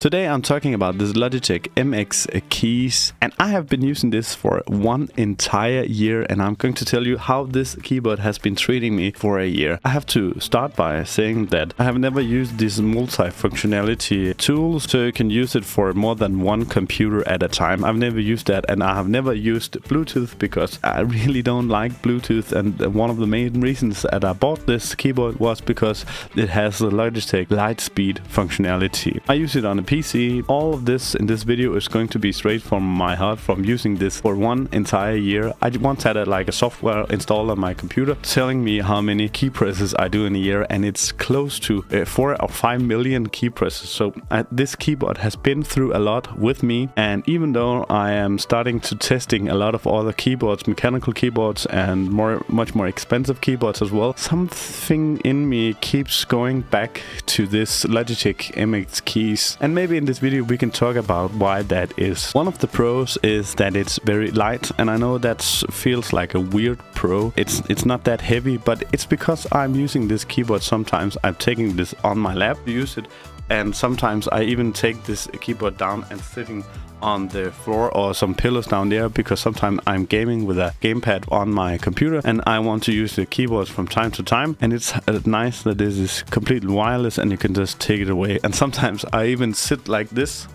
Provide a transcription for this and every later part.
Today I'm talking about this Logitech MX Keys, and I have been using this for one entire year, and I'm going to tell you how this keyboard has been treating me for a year. I have to start by saying that I have never used these multi-functionality tools, so you can use it for more than one computer at a time. I've never used that, and I have never used Bluetooth because I really don't like Bluetooth, and one of the main reasons that I bought this keyboard was because it has the Logitech lightspeed functionality. I use it on a PC. All of this in this video is going to be straight from my heart from using this for one entire year. I once had a software installed on my computer telling me how many key presses I do in a year, and it's close to 4 or 5 million key presses. So this keyboard has been through a lot with me, and even though I am starting to testing a lot of other keyboards, mechanical keyboards and much more expensive keyboards as well, something in me keeps going back to this Logitech MX Keys. And maybe in this video we can talk about why that is. One of the pros is that it's very light, and I know that feels like a weird pro. It's not that heavy, but it's because I'm using this keyboard. Sometimes I'm taking this on my lap to use it, and sometimes I even take this keyboard down and sitting on the floor or some pillows down there, because sometimes I'm gaming with a gamepad on my computer and I want to use the keyboards from time to time, and it's nice that this is completely wireless and you can just take it away. And sometimes I even sit like this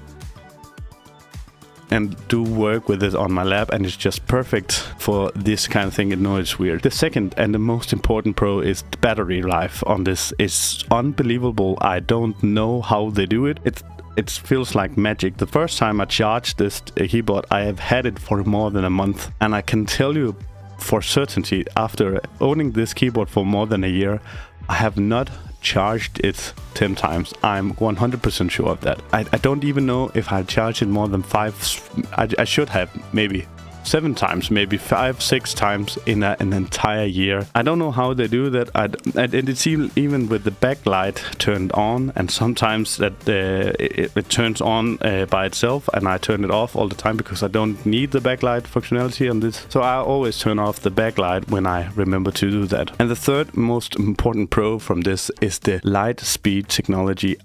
and do work with it on my lap, and it's just perfect for this kind of thing. I know it's weird. The second and the most important pro is the battery life on this. It's unbelievable. I don't know how they do it. It feels like magic. The first time I charged this keyboard, I have had it for more than a month, and I can tell you for certainty, after owning this keyboard for more than a year, I have not charged it 10 times. I'm 100% sure of that. I don't even know if I charged it more than 5. I should have maybe 7 times, maybe 5, 6 times in an entire year. I don't know how they do that. And it's even with the backlight turned on, and sometimes that it turns on by itself, and I turn it off all the time because I don't need the backlight functionality on this. So I always turn off the backlight when I remember to do that. And the third most important pro from this is the light speed technology.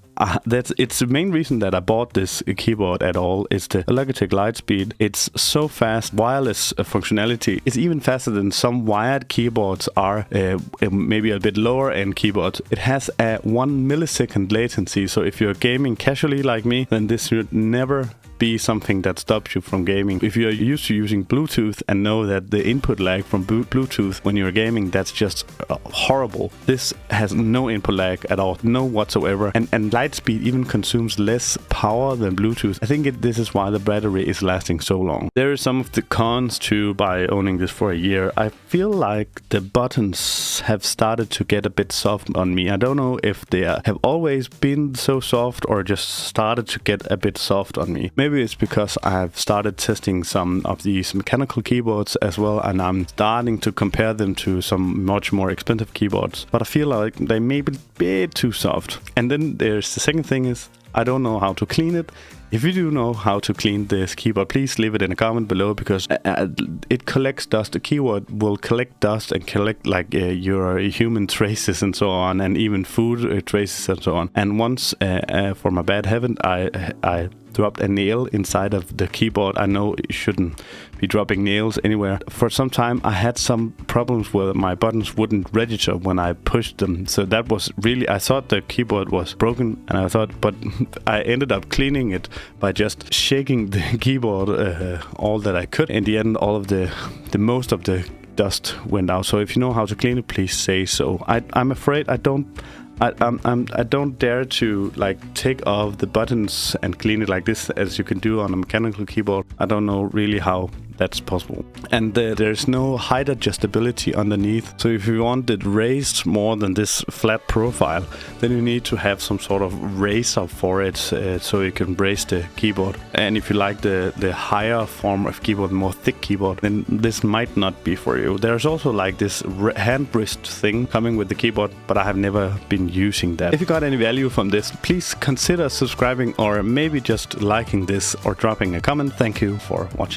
It's the main reason that I bought this keyboard at all. Is the Logitech Lightspeed. It's so fast. Wireless functionality. It's even faster than some wired keyboards are. Maybe a bit lower end keyboards. It has a 1 millisecond latency. So if you're gaming casually like me, then this should never be something that stops you from gaming. If you're used to using Bluetooth and know that the input lag from Bluetooth when you're gaming, that's just horrible. This has no input lag at all, no whatsoever, and Lightspeed even consumes less power than Bluetooth. I think this is why the battery is lasting so long. There are some of the cons too by owning this for a year. I feel like the buttons have started to get a bit soft on me. I don't know if they have always been so soft or just started to get a bit soft on me. Maybe it's because I've started testing some of these mechanical keyboards as well, and I'm starting to compare them to some much more expensive keyboards. But I feel like they may be a bit too soft. And then there's the second thing is I don't know how to clean it. If you do know how to clean this keyboard, please leave it in a comment below, because it collects dust. The keyboard will collect dust and collect your human traces and so on, and even food traces and so on. And once, for my bad habit, I dropped a nail inside of the keyboard. I know you shouldn't be dropping nails anywhere. For some time I had some problems where my buttons wouldn't register when I pushed them. So that was really, I thought the keyboard was broken, and but I ended up cleaning it by just shaking the keyboard all that I could. In the end, all of the most of the dust went out. So if you know how to clean it, please say so. I'm afraid I don't dare to take off the buttons and clean it like this, as you can do on a mechanical keyboard. I don't know really how that's possible. And there's no height adjustability underneath. So if you want it raised more than this flat profile, then you need to have some sort of razor for it, so you can raise the keyboard. And if you like the higher form of keyboard, more thick keyboard, then this might not be for you. There's also this hand wrist thing coming with the keyboard, but I have never been using that. If you got any value from this, please consider subscribing, or maybe just liking this or dropping a comment. Thank you for watching.